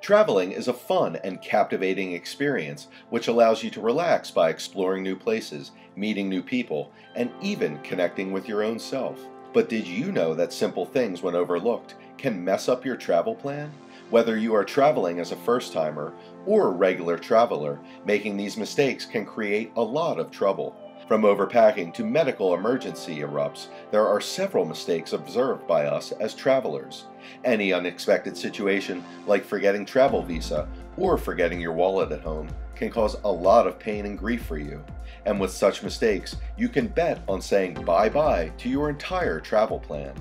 Traveling is a fun and captivating experience which allows you to relax by exploring new places, meeting new people, and even connecting with your own self. But did you know that simple things, when overlooked, can mess up your travel plan? Whether you are traveling as a first-timer or a regular traveler, making these mistakes can create a lot of trouble. From overpacking to medical emergency erupts, there are several mistakes observed by us as travelers. Any unexpected situation, like forgetting travel visa or forgetting your wallet at home, can cause a lot of pain and grief for you. And with such mistakes, you can bet on saying bye-bye to your entire travel plan.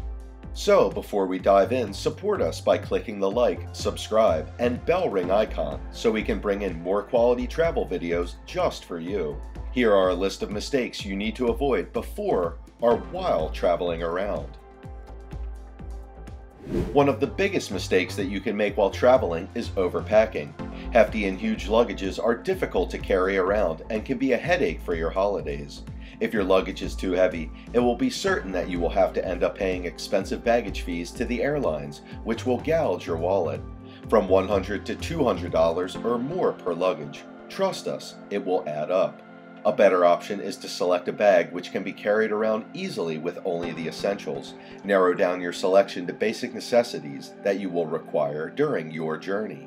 So, before we dive in, support us by clicking the like, subscribe, and bell ring icon so we can bring in more quality travel videos just for you. Here are a list of mistakes you need to avoid before or while traveling around. One of the biggest mistakes that you can make while traveling is overpacking. Hefty and huge luggages are difficult to carry around and can be a headache for your holidays. If your luggage is too heavy, it will be certain that you will have to end up paying expensive baggage fees to the airlines, which will gouge your wallet. From $100 to $200 or more per luggage. Trust us, it will add up. A better option is to select a bag which can be carried around easily with only the essentials. Narrow down your selection to basic necessities that you will require during your journey.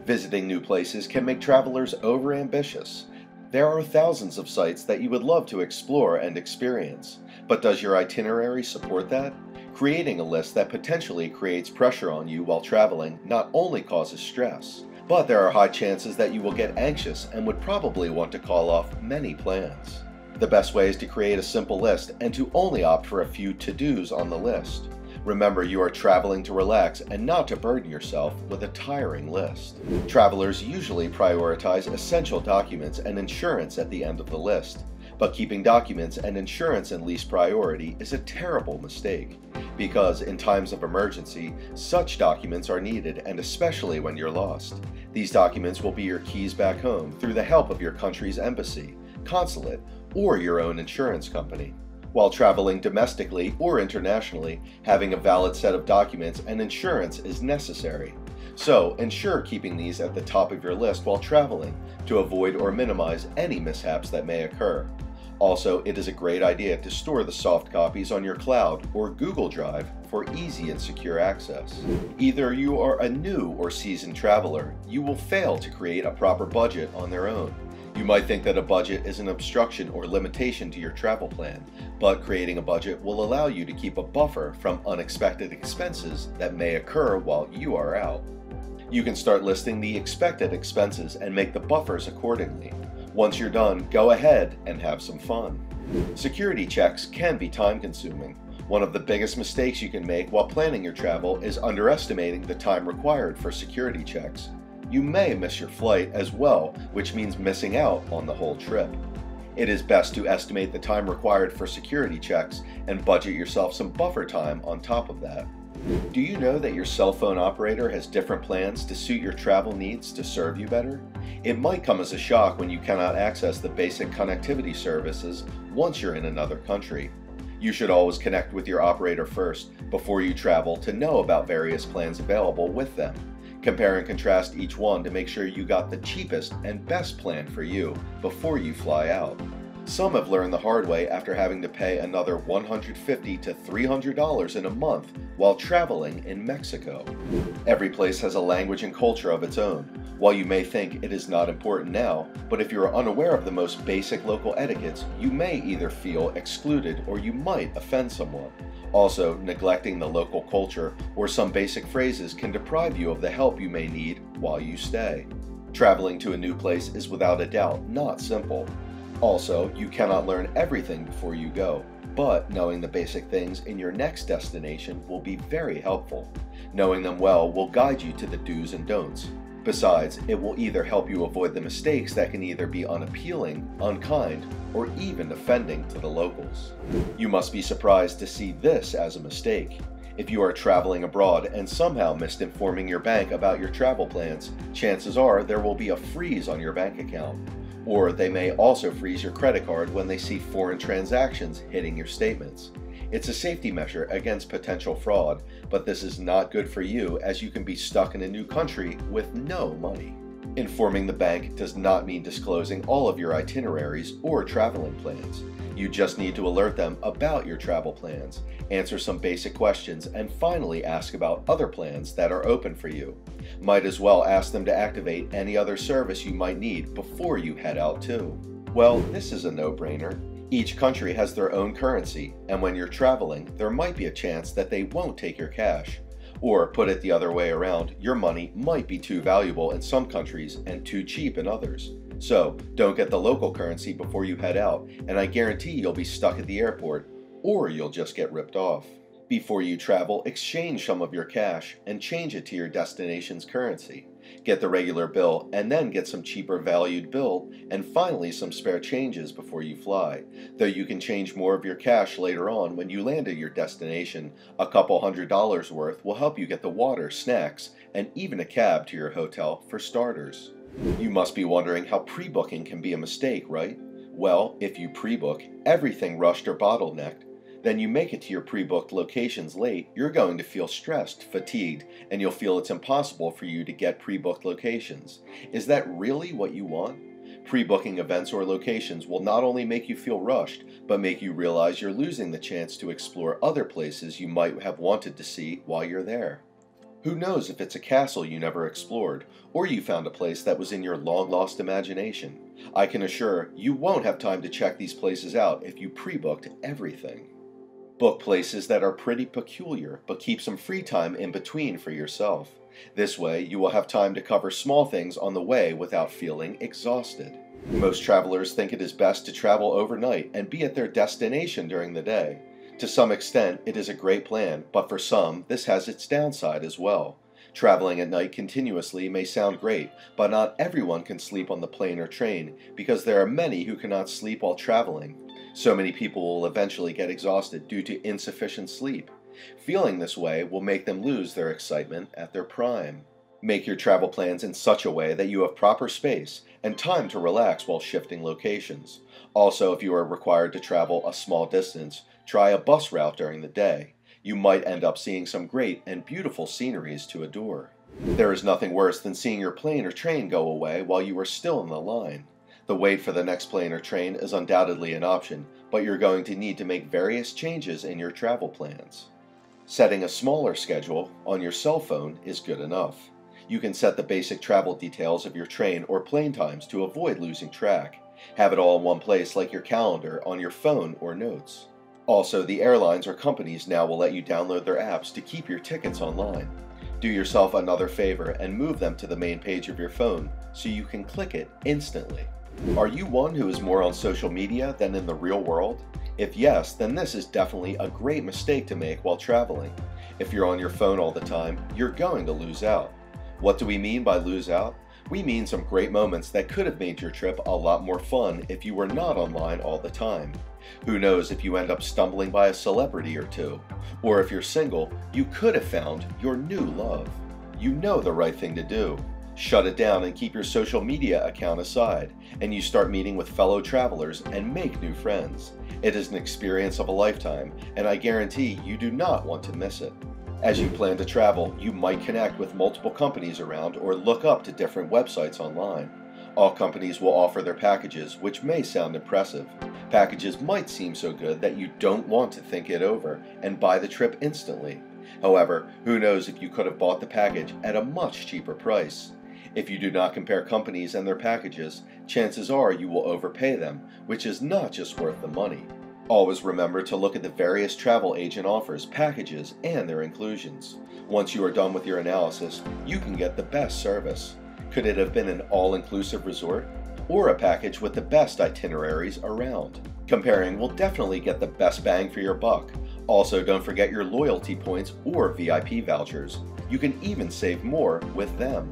Visiting new places can make travelers overambitious. There are thousands of sites that you would love to explore and experience, but does your itinerary support that? Creating a list that potentially creates pressure on you while traveling not only causes stress, but there are high chances that you will get anxious and would probably want to call off many plans. The best way is to create a simple list and to only opt for a few to-dos on the list. Remember, you are traveling to relax and not to burden yourself with a tiring list. Travelers usually prioritize essential documents and insurance at the end of the list, but keeping documents and insurance in least priority is a terrible mistake, because in times of emergency, such documents are needed, and especially when you're lost. These documents will be your keys back home through the help of your country's embassy, consulate, or your own insurance company. While traveling domestically or internationally, having a valid set of documents and insurance is necessary. So ensure keeping these at the top of your list while traveling to avoid or minimize any mishaps that may occur. Also, it is a great idea to store the soft copies on your cloud or Google Drive for easy and secure access. Either you are a new or seasoned traveler, you will fail to create a proper budget on their own. You might think that a budget is an obstruction or limitation to your travel plan, but creating a budget will allow you to keep a buffer from unexpected expenses that may occur while you are out. You can start listing the expected expenses and make the buffers accordingly. Once you're done, go ahead and have some fun. Security checks can be time-consuming. One of the biggest mistakes you can make while planning your travel is underestimating the time required for security checks. You may miss your flight as well, which means missing out on the whole trip. It is best to estimate the time required for security checks and budget yourself some buffer time on top of that. Do you know that your cell phone operator has different plans to suit your travel needs to serve you better? It might come as a shock when you cannot access the basic connectivity services once you're in another country. You should always connect with your operator first before you travel to know about various plans available with them. Compare and contrast each one to make sure you got the cheapest and best plan for you before you fly out. Some have learned the hard way after having to pay another $150 to $300 in a month while traveling in Mexico. Every place has a language and culture of its own. While you may think it is not important now, but if you are unaware of the most basic local etiquettes, you may either feel excluded or you might offend someone. Also, neglecting the local culture or some basic phrases can deprive you of the help you may need while you stay. Traveling to a new place is without a doubt not simple. Also, you cannot learn everything before you go, but knowing the basic things in your next destination will be very helpful. Knowing them well will guide you to the do's and don'ts. Besides, it will either help you avoid the mistakes that can either be unappealing, unkind, or even offending to the locals. You must be surprised to see this as a mistake. If you are traveling abroad and somehow missed informing your bank about your travel plans, chances are there will be a freeze on your bank account. Or they may also freeze your credit card when they see foreign transactions hitting your statements. It's a safety measure against potential fraud, but this is not good for you as you can be stuck in a new country with no money. Informing the bank does not mean disclosing all of your itineraries or traveling plans. You just need to alert them about your travel plans, answer some basic questions, and finally ask about other plans that are open for you. Might as well ask them to activate any other service you might need before you head out too. Well, this is a no-brainer. Each country has their own currency, and when you're traveling, there might be a chance that they won't take your cash. Or, put it the other way around, your money might be too valuable in some countries and too cheap in others. So, don't get the local currency before you head out, and I guarantee you'll be stuck at the airport, or you'll just get ripped off. Before you travel, exchange some of your cash and change it to your destination's currency. Get the regular bill and then get some cheaper valued bill and finally some spare changes before you fly. Though you can change more of your cash later on when you land at your destination, a couple $100 worth will help you get the water, snacks, and even a cab to your hotel for starters. You must be wondering how pre-booking can be a mistake, right? Well, if you pre-book everything rushed or bottlenecked, then you make it to your pre-booked locations late, you're going to feel stressed, fatigued, and you'll feel it's impossible for you to get pre-booked locations. Is that really what you want? Pre-booking events or locations will not only make you feel rushed, but make you realize you're losing the chance to explore other places you might have wanted to see while you're there. Who knows if it's a castle you never explored, or you found a place that was in your long-lost imagination. I can assure you won't have time to check these places out if you pre-booked everything. Book places that are pretty peculiar, but keep some free time in between for yourself. This way, you will have time to cover small things on the way without feeling exhausted. Most travelers think it is best to travel overnight and be at their destination during the day. To some extent, it is a great plan, but for some, this has its downside as well. Traveling at night continuously may sound great, but not everyone can sleep on the plane or train because there are many who cannot sleep while traveling. So many people will eventually get exhausted due to insufficient sleep. Feeling this way will make them lose their excitement at their prime. Make your travel plans in such a way that you have proper space and time to relax while shifting locations. Also, if you are required to travel a small distance, try a bus route during the day. You might end up seeing some great and beautiful sceneries to adore. There is nothing worse than seeing your plane or train go away while you are still in the line. The wait for the next plane or train is undoubtedly an option, but you're going to need to make various changes in your travel plans. Setting a smaller schedule on your cell phone is good enough. You can set the basic travel details of your train or plane times to avoid losing track. Have it all in one place like your calendar on your phone or notes. Also, the airlines or companies now will let you download their apps to keep your tickets online. Do yourself another favor and move them to the main page of your phone so you can click it instantly. Are you one who is more on social media than in the real world? If yes, then this is definitely a great mistake to make while traveling. If you're on your phone all the time, you're going to lose out. What do we mean by lose out? We mean some great moments that could have made your trip a lot more fun if you were not online all the time. Who knows if you end up stumbling by a celebrity or two? Or if you're single, you could have found your new love. You know the right thing to do. Shut it down and keep your social media account aside, and you start meeting with fellow travelers and make new friends. It is an experience of a lifetime, and I guarantee you do not want to miss it. As you plan to travel, you might connect with multiple companies around or look up to different websites online. All companies will offer their packages, which may sound impressive. Packages might seem so good that you don't want to think it over and buy the trip instantly. However, who knows if you could have bought the package at a much cheaper price. If you do not compare companies and their packages, chances are you will overpay them, which is not just worth the money. Always remember to look at the various travel agent offers, packages, and their inclusions. Once you are done with your analysis, you can get the best service. Could it have been an all-inclusive resort? Or a package with the best itineraries around? Comparing will definitely get the best bang for your buck. Also, don't forget your loyalty points or VIP vouchers. You can even save more with them.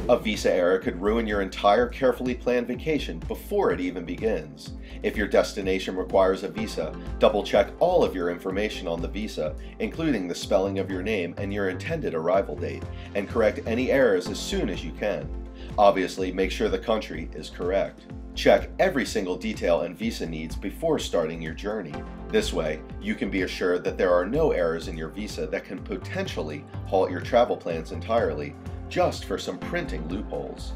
A visa error could ruin your entire carefully planned vacation before it even begins. If your destination requires a visa, double-check all of your information on the visa, including the spelling of your name and your intended arrival date, and correct any errors as soon as you can. Obviously, make sure the country is correct. Check every single detail and visa needs before starting your journey. This way, you can be assured that there are no errors in your visa that can potentially halt your travel plans entirely, just for some printing loopholes.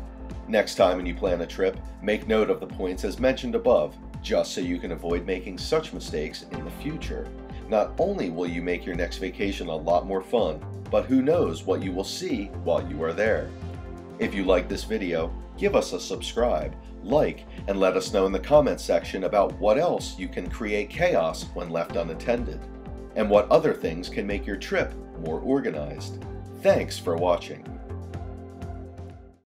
Next time when you plan a trip, make note of the points as mentioned above, just so you can avoid making such mistakes in the future. Not only will you make your next vacation a lot more fun, but who knows what you will see while you are there. If you like this video, give us a subscribe, like, and let us know in the comments section about what else you can create chaos when left unattended, and what other things can make your trip more organized. Thanks for watching.